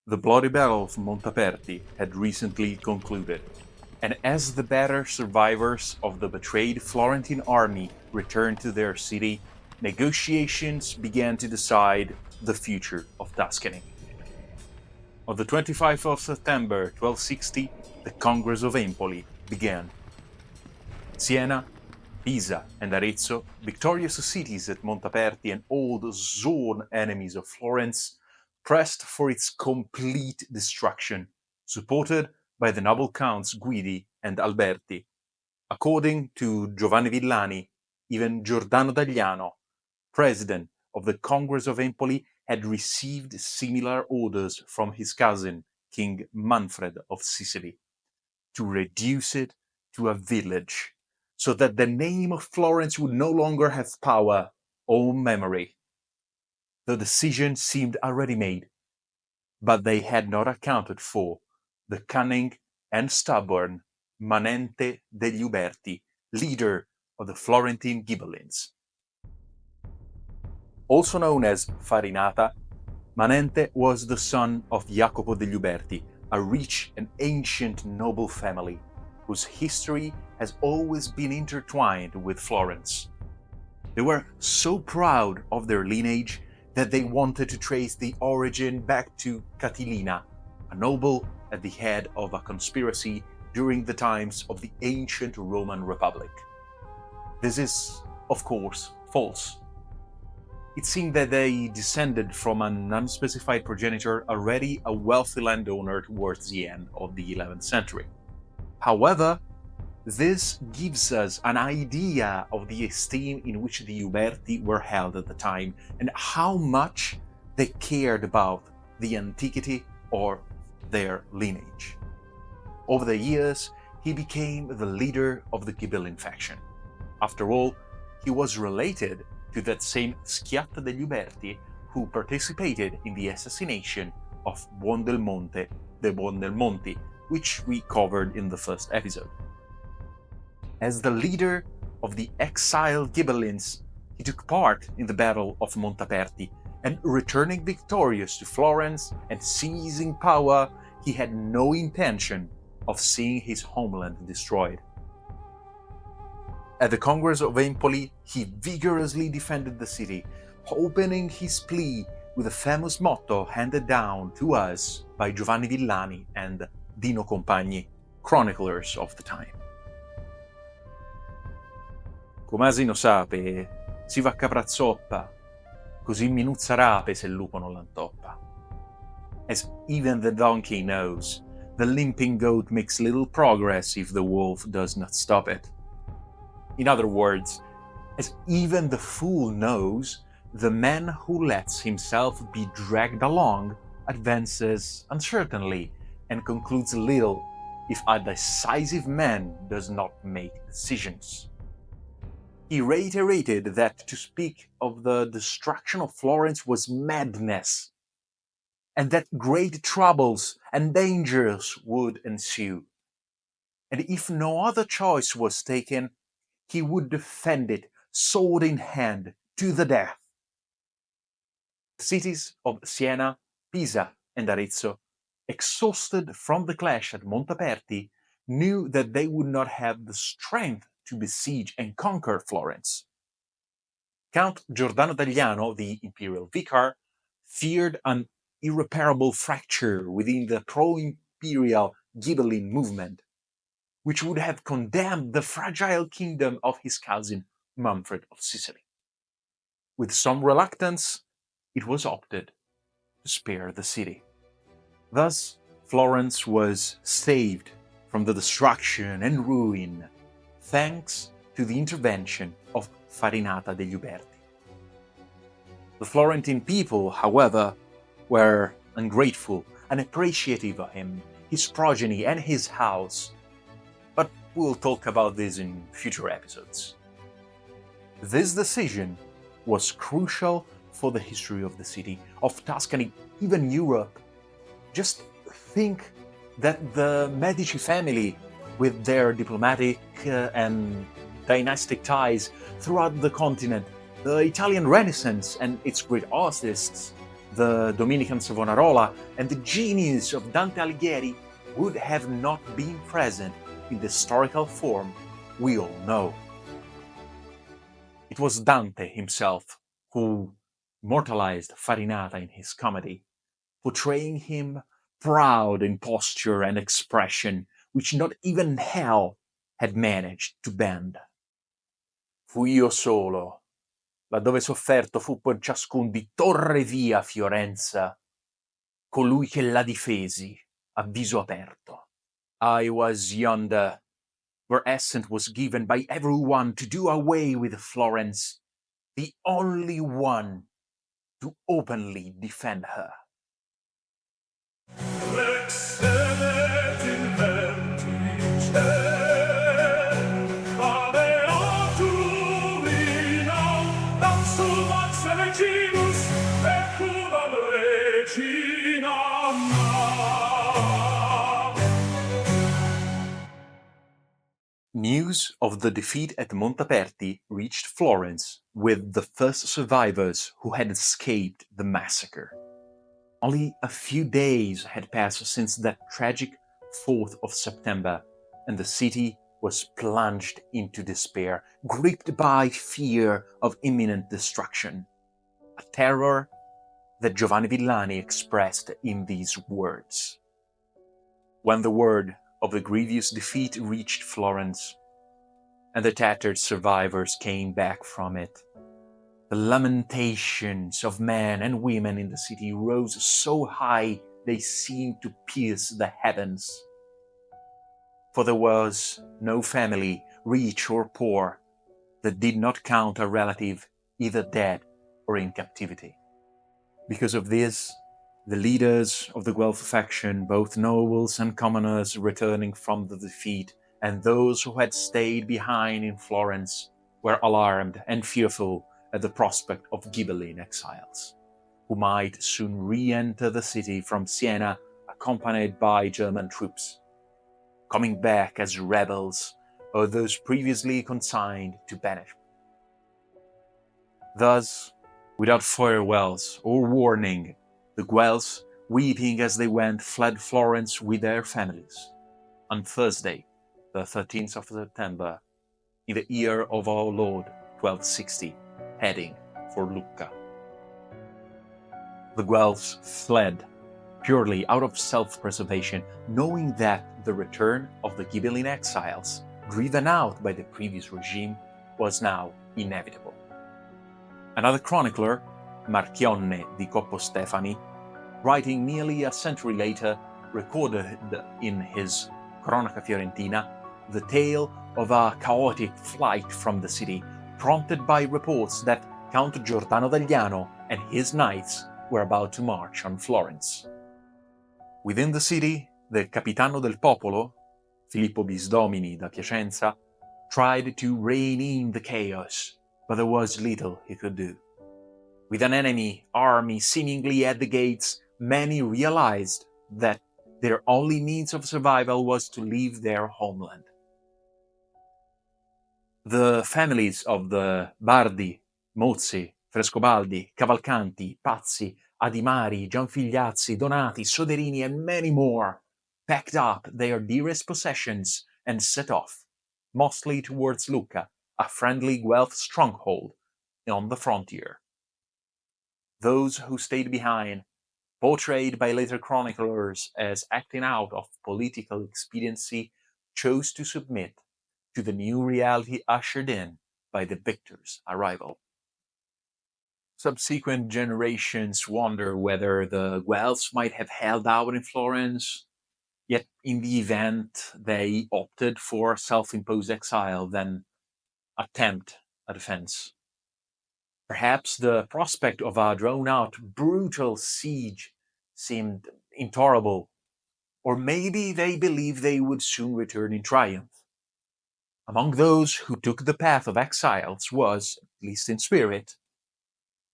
The bloody Battle of Montaperti had recently concluded, and as the battered survivors of the betrayed Florentine army returned to their city, negotiations began to decide the future of Tuscany. On the 25th of September 1260, the Congress of Empoli began. Siena, Pisa, and Arezzo, victorious cities at Montaperti and old sworn enemies of Florence, pressed for its complete destruction, supported by the noble counts Guidi and Alberti. According to Giovanni Villani, even Giordano d'Agliano, president of the Congress of Empoli, had received similar orders from his cousin, King Manfred of Sicily, to reduce it to a village, so that the name of Florence would no longer have power or memory. The decision seemed already made, but they had not accounted for the cunning and stubborn Manente degli Uberti, leader of the Florentine Ghibellines. Also known as Farinata, Manente was the son of Jacopo degli Uberti, a rich and ancient noble family whose history has always been intertwined with Florence. They were so proud of their lineage that they wanted to trace the origin back to Catilina, a noble at the head of a conspiracy during the times of the ancient Roman Republic. This is, of course, false. It seemed that they descended from an unspecified progenitor already a wealthy landowner towards the end of the 11th century. However, this gives us an idea of the esteem in which the Uberti were held at the time and how much they cared about the antiquity or their lineage. Over the years, he became the leader of the Ghibelline faction. After all, he was related to that same Schiatta degli Uberti who participated in the assassination of Buondelmonte, the Buondelmonti, which we covered in the first episode. As the leader of the exiled Ghibellines, he took part in the Battle of Montaperti, and returning victorious to Florence and seizing power, he had no intention of seeing his homeland destroyed. At the Congress of Empoli, he vigorously defended the city, opening his plea with a famous motto handed down to us by Giovanni Villani and Dino Compagni, chroniclers of the time. Come asino sape, si va a caprazzoppa, così minuzza rape se il lupo non l'antoppa. As even the donkey knows, the limping goat makes little progress if the wolf does not stop it. In other words, as even the fool knows, the man who lets himself be dragged along advances uncertainly and concludes little if a decisive man does not make decisions. He reiterated that to speak of the destruction of Florence was madness, and that great troubles and dangers would ensue. And if no other choice was taken, he would defend it, sword in hand, to the death. The cities of Siena, Pisa, and Arezzo, exhausted from the clash at Montaperti, knew that they would not have the strength to besiege and conquer Florence. Count Giordano d'Agliano, the imperial vicar, feared an irreparable fracture within the pro-imperial Ghibelline movement, which would have condemned the fragile kingdom of his cousin Manfred of Sicily. With some reluctance, it was opted to spare the city. Thus, Florence was saved from the destruction and ruin thanks to the intervention of Farinata degli Uberti. The Florentine people, however, were ungrateful, unappreciative of him, his progeny, and his house, but we'll talk about this in future episodes. This decision was crucial for the history of the city, of Tuscany, even Europe. Just think that the Medici family, with their diplomatic and dynastic ties throughout the continent, the Italian Renaissance and its great artists, the Dominican Savonarola, and the genius of Dante Alighieri would have not been present in the historical form we all know. It was Dante himself who immortalized Farinata in his comedy, portraying him proud in posture and expression, which not even hell had managed to bend. Fui io solo, laddove sofferto fu per ciascun di torre via Fiorenza, colui che la difesi a viso aperto. I was yonder, where assent was given by everyone to do away with Florence, the only one to openly defend her. News of the defeat at Montaperti reached Florence with the first survivors who had escaped the massacre. Only a few days had passed since that tragic 4th of September, and the city was plunged into despair, gripped by fear of imminent destruction. A terror that Giovanni Villani expressed in these words. When the word of the grievous defeat reached Florence, and the tattered survivors came back from it, the lamentations of men and women in the city rose so high they seemed to pierce the heavens. For there was no family, rich or poor, that did not count a relative either dead or in captivity. Because of this, the leaders of the Guelph faction, both nobles and commoners returning from the defeat, and those who had stayed behind in Florence, were alarmed and fearful at the prospect of Ghibelline exiles, who might soon re-enter the city from Siena accompanied by German troops, coming back as rebels or those previously consigned to banishment. Thus, without farewells or warning, the Guelphs, weeping as they went, fled Florence with their families. On Thursday, the 13th of September, in the year of our Lord 1260, heading for Lucca. The Guelphs fled purely out of self-preservation, knowing that the return of the Ghibelline exiles, driven out by the previous regime, was now inevitable. Another chronicler, Marchionne di Cappostefani, writing nearly a century later, recorded in his Cronaca Fiorentina the tale of a chaotic flight from the city, prompted by reports that Count Giordano d'Agliano and his knights were about to march on Florence. Within the city, the Capitano del Popolo, Filippo Bisdomini da Piacenza, tried to rein in the chaos, but there was little he could do. With an enemy army seemingly at the gates, many realized that their only means of survival was to leave their homeland. The families of the Bardi, Mozzi, Frescobaldi, Cavalcanti, Pazzi, Adimari, Gianfigliazzi, Donati, Soderini, and many more packed up their dearest possessions and set off, mostly towards Lucca, a friendly Guelph stronghold on the frontier. Those who stayed behind, portrayed by later chroniclers as acting out of political expediency, chose to submit to the new reality ushered in by the victor's arrival. Subsequent generations wonder whether the Guelphs might have held out in Florence, yet in the event they opted for self-imposed exile, then attempt a defense. Perhaps the prospect of a drawn-out, brutal siege seemed intolerable, or maybe they believed they would soon return in triumph. Among those who took the path of exiles was, at least in spirit,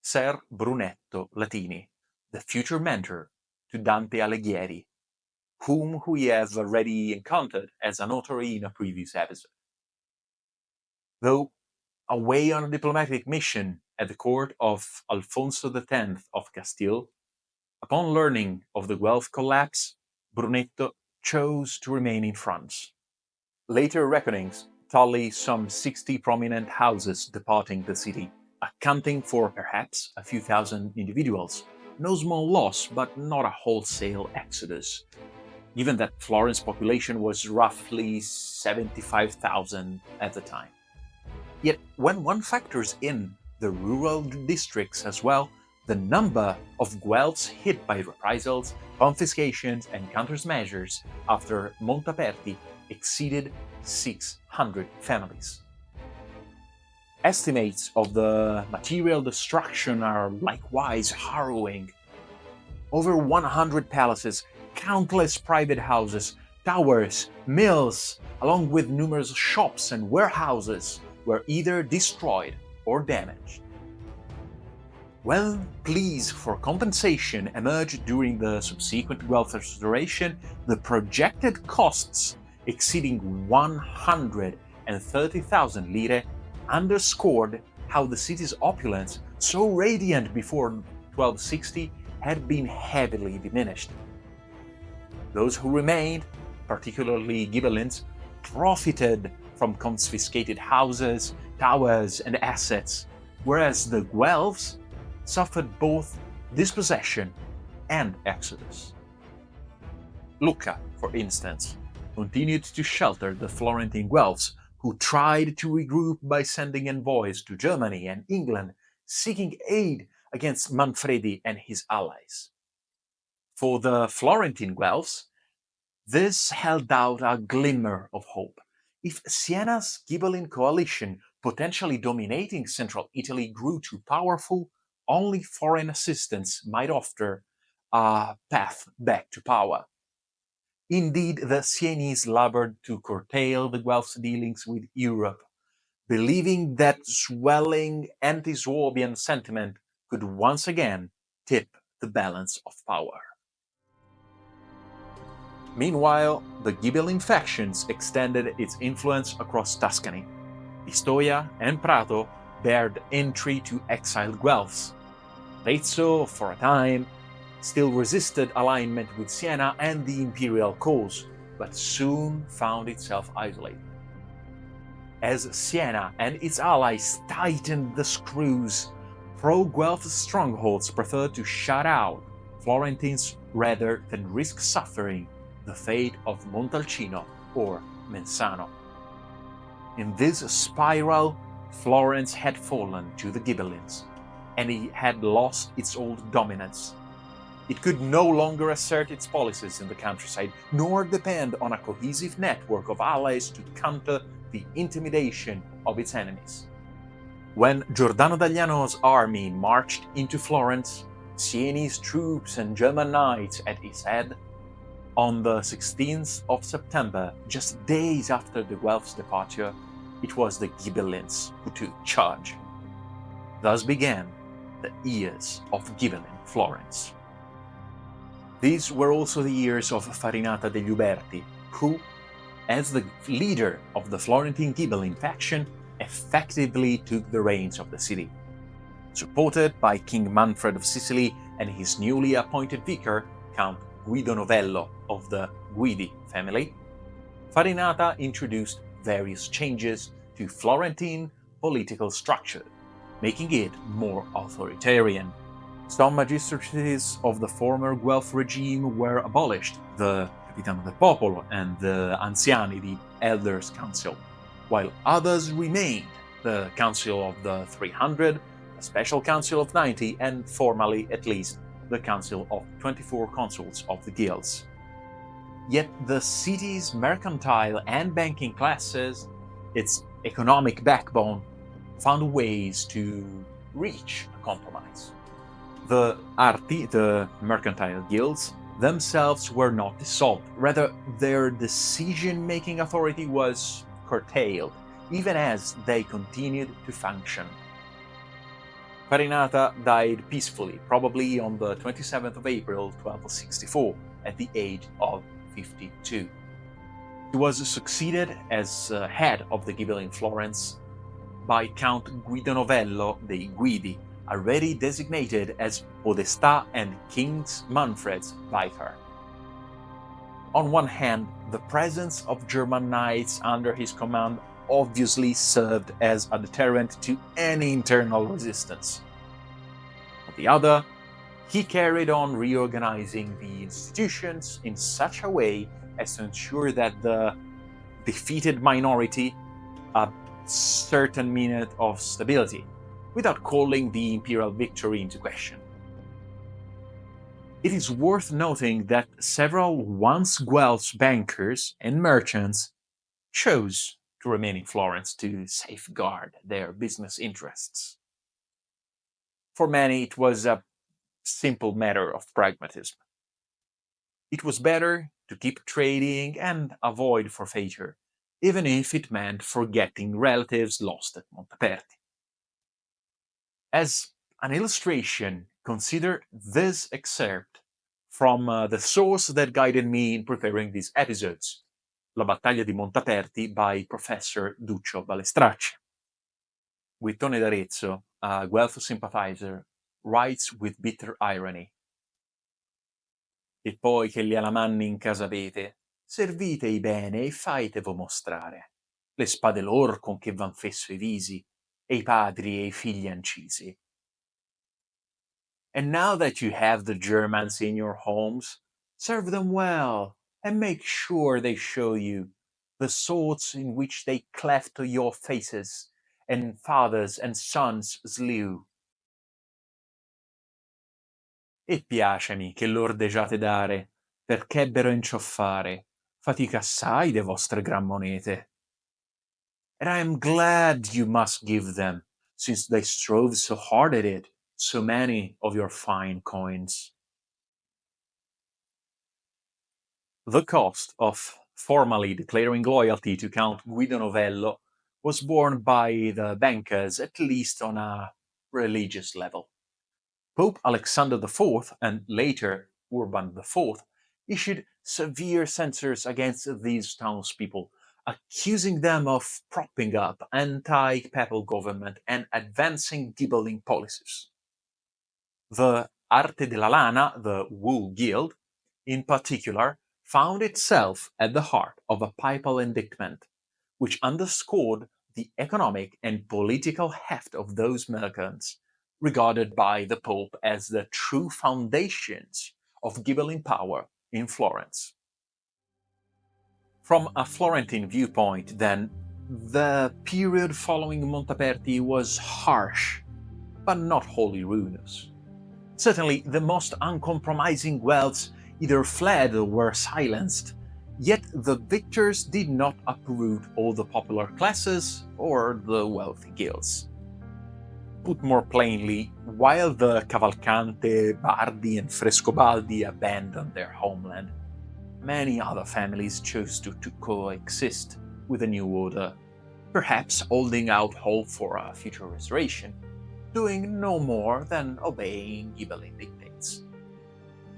Ser Brunetto Latini, the future mentor to Dante Alighieri, whom we have already encountered as an author in a previous episode. Though away on a diplomatic mission at the court of Alfonso X of Castile, Upon learning of the Guelph collapse, Brunetto chose to remain in France. Later reckonings tally some 60 prominent houses departing the city, accounting for perhaps a few thousand individuals. No small loss, but not a wholesale exodus, given that Florence's population was roughly 75,000 at the time. Yet, when one factors in the rural districts as well, the number of Guelphs hit by reprisals, confiscations, and countermeasures after Montaperti exceeded 600 families. Estimates of the material destruction are likewise harrowing. Over 100 palaces, countless private houses, towers, mills, along with numerous shops and warehouses were either destroyed or damaged. When pleas for compensation emerged during the subsequent Guelph restoration, the projected costs exceeding 130,000 lire underscored how the city's opulence, so radiant before 1260, had been heavily diminished. Those who remained, particularly Ghibellines, profited from confiscated houses, towers, and assets, whereas the Guelphs suffered both dispossession and exodus. Lucca, for instance, continued to shelter the Florentine Guelphs, who tried to regroup by sending envoys to Germany and England, seeking aid against Manfredi and his allies. For the Florentine Guelphs, this held out a glimmer of hope. If Siena's Ghibelline coalition, potentially dominating central Italy, grew too powerful, only foreign assistance might offer a path back to power. Indeed, the Sienese labored to curtail the Guelph's dealings with Europe, believing that swelling anti-Swabian sentiment could once again tip the balance of power. Meanwhile, the Ghibelline factions extended its influence across Tuscany. Pistoia and Prato barred entry to exiled Guelphs. Arezzo, for a time, still resisted alignment with Siena and the imperial cause, but soon found itself isolated. As Siena and its allies tightened the screws, pro-Guelph strongholds preferred to shut out Florentines rather than risk suffering the fate of Montalcino or Menzano. In this spiral, Florence had fallen to the Ghibellines, and it had lost its old dominance. It could no longer assert its policies in the countryside, nor depend on a cohesive network of allies to counter the intimidation of its enemies. When Giordano d'Agliano's army marched into Florence, Sienese troops and German knights at its head, on the 16th of September, just days after the Guelph's departure, it was the Ghibellines who took charge. Thus began the years of Ghibelline Florence. These were also the years of Farinata degli Uberti, who, as the leader of the Florentine Ghibelline faction, effectively took the reins of the city. Supported by King Manfred of Sicily and his newly appointed vicar, Count Guido Novello of the Guidi family, Farinata introduced various changes to Florentine political structure, making it more authoritarian. Some magistracies of the former Guelph regime were abolished, the Capitano del Popolo and the Anziani, the Elders' Council, while others remained, the Council of the 300, the Special Council of 90, and formally at least the Council of 24 Consuls of the Guilds. Yet the city's mercantile and banking classes, its economic backbone, found ways to reach a compromise. The arti, the mercantile guilds, themselves were not dissolved. Rather, their decision-making authority was curtailed, even as they continued to function. Farinata died peacefully, probably on the 27th of April 1264, at the age of 52. He was succeeded as head of the Ghibelline Florence by Count Guido Novello dei Guidi, already designated as Podestà and King Manfred's vicar. On one hand, the presence of German knights under his command obviously served as a deterrent to any internal resistance. On the other, he carried on reorganizing the institutions in such a way as to ensure that the defeated minority a certain minute of stability, without calling the imperial victory into question. It is worth noting that several once Guelph bankers and merchants chose to remain in Florence to safeguard their business interests. For many, it was a simple matter of pragmatism. It was better to keep trading and avoid forfeiture, even if it meant forgetting relatives lost at Montaperti. As an illustration, consider this excerpt from the source that guided me in preparing these episodes, La battaglia di Montaperti by Professor Duccio Balestracci. Guittone d'Arezzo, a Guelph sympathizer, writes with bitter irony: E poi che gli alamanni in casa avete, servitei bene e faitevo mostrare le spade lor con che van fesso i visi, e i padri e i figli ancisi. And now that you have the Germans in your homes, serve them well, and make sure they show you the swords in which they cleft your faces, and fathers and sons slew. E piacemi che lor degiate dare, perch'ebbero in ciò fare fatica assai de vostre gran monete. And I am glad you must give them, since they strove so hard at it, so many of your fine coins. The cost of formally declaring loyalty to Count Guido Novello was borne by the bankers at least on a religious level. Pope Alexander IV and later Urban IV issued severe censures against these townspeople, accusing them of propping up anti-papal government and advancing Ghibelline policies. The Arte della Lana, the Wool Guild, in particular, found itself at the heart of a papal indictment, which underscored the economic and political heft of those merchants, regarded by the Pope as the true foundations of Ghibelline power in Florence. From a Florentine viewpoint, then, the period following Montaperti was harsh, but not wholly ruinous. Certainly, the most uncompromising Guelphs either fled or were silenced, yet the victors did not uproot all the popular classes or the wealthy guilds. Put more plainly, while the Cavalcante, Bardi and Frescobaldi abandoned their homeland, many other families chose to coexist with the new order, perhaps holding out hope for a future restoration, doing no more than obeying Ghibelline dictates.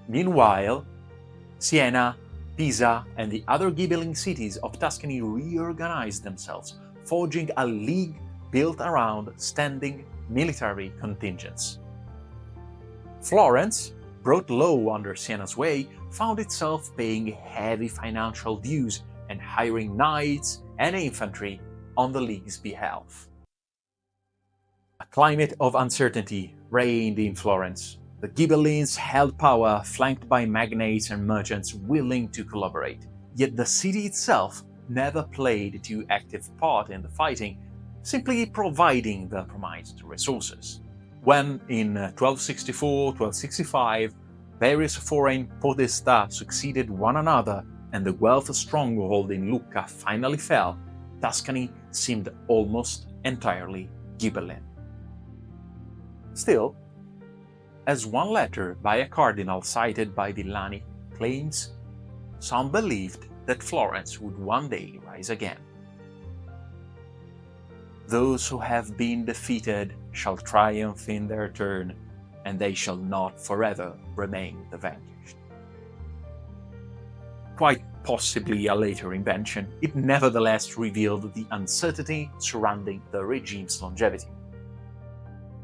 Meanwhile, Siena, Pisa, and the other Ghibelline cities of Tuscany reorganized themselves, forging a league built around standing military contingents. Florence, brought low under Siena's sway, found itself paying heavy financial dues and hiring knights and infantry on the League's behalf. A climate of uncertainty reigned in Florence. The Ghibellines held power, flanked by magnates and merchants willing to collaborate. Yet the city itself never played too active part in the fighting, simply providing the promised resources. When, in 1264-1265, various foreign podestà succeeded one another and the Guelph stronghold in Lucca finally fell, Tuscany seemed almost entirely Ghibelline. Still, as one letter by a cardinal cited by Villani claims, some believed that Florence would one day rise again. Those who have been defeated shall triumph in their turn, and they shall not forever remain the vanquished. Quite possibly a later invention, it nevertheless revealed the uncertainty surrounding the regime's longevity.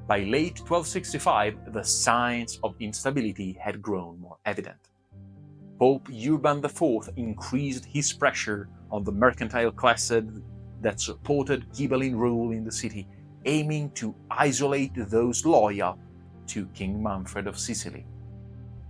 By late 1265, the signs of instability had grown more evident. Pope Urban IV increased his pressure on the mercantile classes that supported Ghibelline rule in the city, aiming to isolate those loyal to King Manfred of Sicily.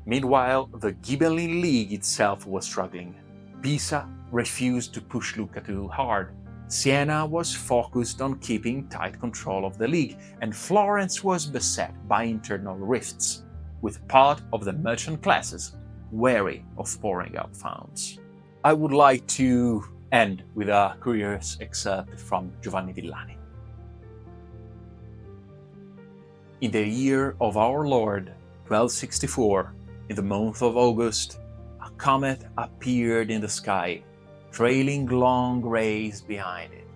Meanwhile, the Ghibelline League itself was struggling. Pisa refused to push Lucca too hard. Siena was focused on keeping tight control of the League, and Florence was beset by internal rifts, with part of the merchant classes wary of pouring out funds. I would like to end with a curious excerpt from Giovanni Villani. In the year of our Lord, 1264, in the month of August, a comet appeared in the sky, trailing long rays behind it.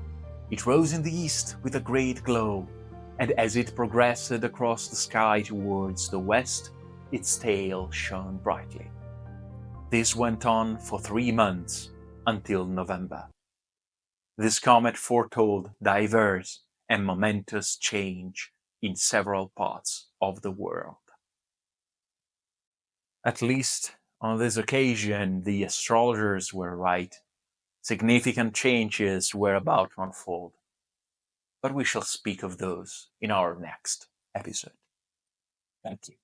It rose in the east with a great glow, and as it progressed across the sky towards the west, its tail shone brightly. This went on for 3 months, until November. This comet foretold diverse and momentous change in several parts of the world. At least on this occasion, the astrologers were right. Significant changes were about to unfold. But we shall speak of those in our next episode. Thank you.